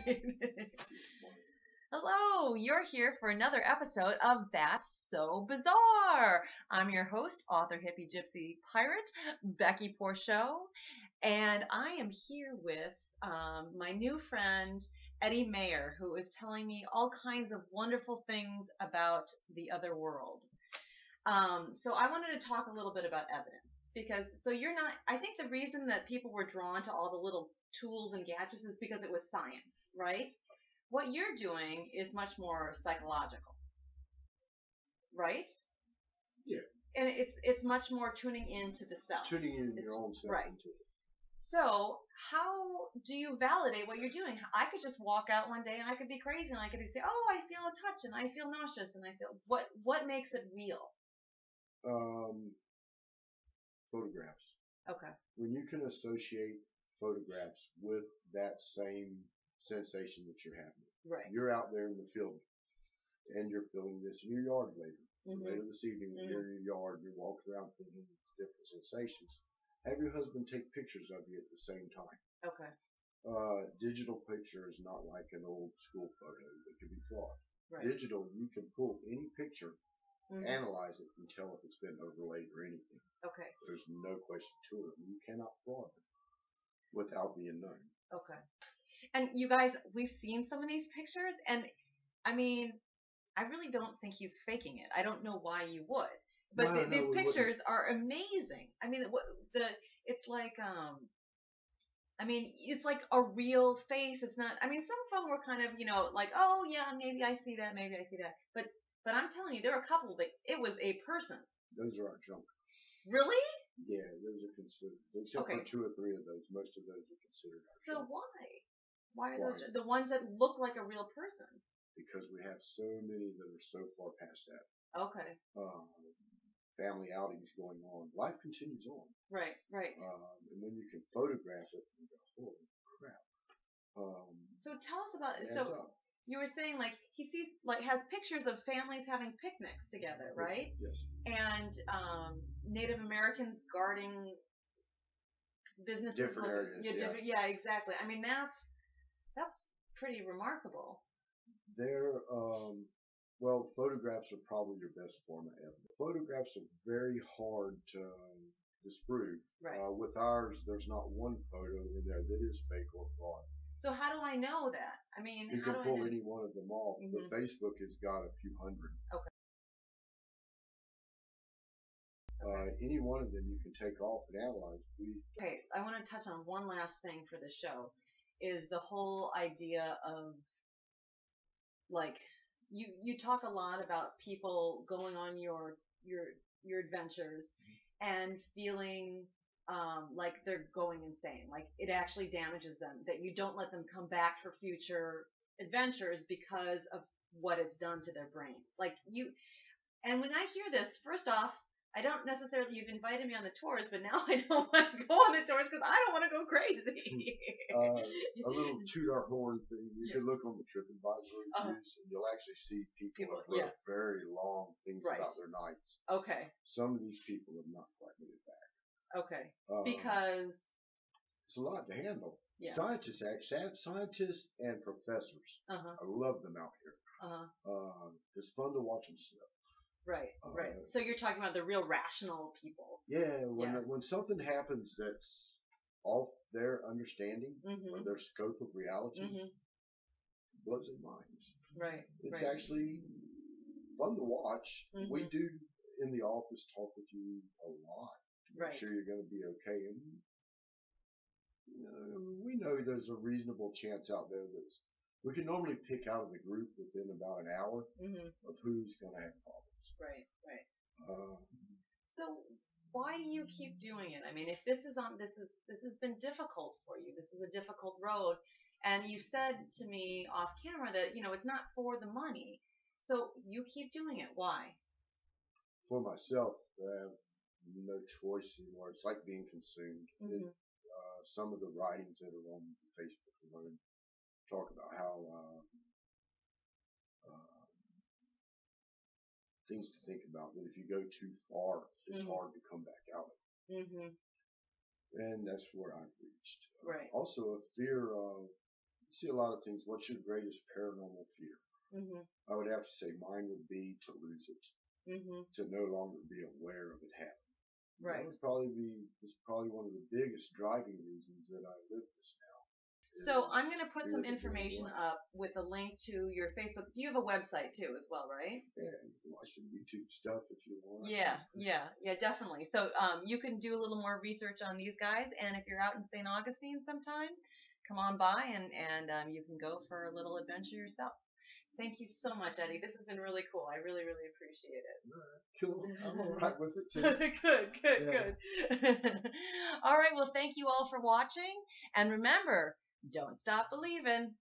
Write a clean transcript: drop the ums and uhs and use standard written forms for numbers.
right. Hello, you're here for another episode of That's So Bizarre. I'm your host, author, hippie, gypsy, pirate, Becky Porchot, and I am here with my new friend, Eddie Mayer, who is telling me all kinds of wonderful things about the other world. So I wanted to talk a little bit about evidence because you're not, I think the reason that people were drawn to all the little tools and gadgets is because it was science, right? What you're doing is much more psychological, right? Yeah. And it's much more tuning into the self. It's tuning in your own self right. into it. So how do you validate what you're doing? I could just walk out one day and I could be crazy and I could say, oh, I feel a touch and I feel nauseous and I feel what makes it real? Photographs. Okay. When you can associate photographs with that same sensation that you're having. Right. You're out there in the field and you're feeling this in your yard later. Mm-hmm. Later this evening, when you're in your yard, you're walking around thinking different sensations. Have your husband take pictures of you at the same time. Okay. Digital picture is not like an old school photo that could be fraud. Right. Digital, you can pull any picture, mm-hmm. analyze it, and tell if it's been overlaid or anything. Okay. There's no question to it. You cannot fraud it without being known. Okay. And you guys, we've seen some of these pictures, and I mean, I really don't think he's faking it. I don't know why you would, but these pictures are amazing. I mean, it's like I mean, it's like a real face. It's not. I mean, some of them were kind of, like, oh yeah, maybe I see that, maybe I see that. But I'm telling you, there are a couple that it was a person. Those are our junk. Really? Yeah, those are considered. Except for 2 or 3 of those, most of those are considered our junk. So why? Why are those the ones that look like a real person? Because we have so many that are so far past that. Okay. Family outings going on. Life continues on. Right. And when you can photograph it, you go, holy crap. So tell us about it. So you were saying, like, he sees, like, has pictures of families having picnics together, right? Yes. And Native Americans guarding businesses. Different areas. Yeah, exactly. I mean, that's pretty remarkable. They're, well, photographs are probably your best form of evidence. Photographs are very hard to disprove. Right. With ours, there's not one photo in there that is fake or fraud. So how do I know that? I mean, you can pull any one of them off, but Facebook has got a few hundred. Okay. Any one of them you can take off and analyze. Okay, I want to touch on one last thing for the show, is the whole idea of, like, you talk a lot about people going on your adventures and feeling like they're going insane, like it actually damages them, that you don't let them come back for future adventures because of what it's done to their brain. And when I hear this, first off, I don't necessarily, you've invited me on the tours, but now I don't want to go on the tours because I don't want to go crazy. A little toot our horn thing. You can look on the TripAdvisor reviews and you'll actually see people that wrote very long things about their nights. Okay. Some of these people have not quite made it back. Okay. Because it's a lot to handle. Yeah. Scientists and professors. I love them out here. It's fun to watch them slip. Right. So you're talking about the real rational people. Yeah. When something happens that's off their understanding or their scope of reality, blows their minds. Right. It's actually fun to watch. We do in the office talk with you a lot to make sure you're going to be okay. And we know there's a reasonable chance out there that we can normally pick out of the group within about an hour of who's going to have problems. Right. So why do you keep doing it? I mean, if this has been difficult for you. This is a difficult road, and you said to me off camera that it's not for the money. So you keep doing it. Why? For myself, I have no choice anymore. It's like being consumed. Some of the writings that are on Facebook alone talk about how things to think about, that if you go too far, it's hard to come back out of it. And that's where I've reached. Right. Also a fear of see a lot of things. What's your greatest paranormal fear? I would have to say mine would be to lose it, to no longer be aware of it happening. Right. That would probably be, it's probably one of the biggest driving reasons that I live this now. So I'm going to put some fear of the going information away. up with a link to your Facebook. You have a website too as well, right? Yeah, you can watch some YouTube stuff if you want. Yeah, definitely. So you can do a little more research on these guys, and if you're out in St. Augustine sometime, come on by and you can go for a little adventure yourself. Thank you so much, Eddie. This has been really cool. I really, really appreciate it. Cool. I'm all right with it too. Good. All right. Well, thank you all for watching, and remember, don't stop believing.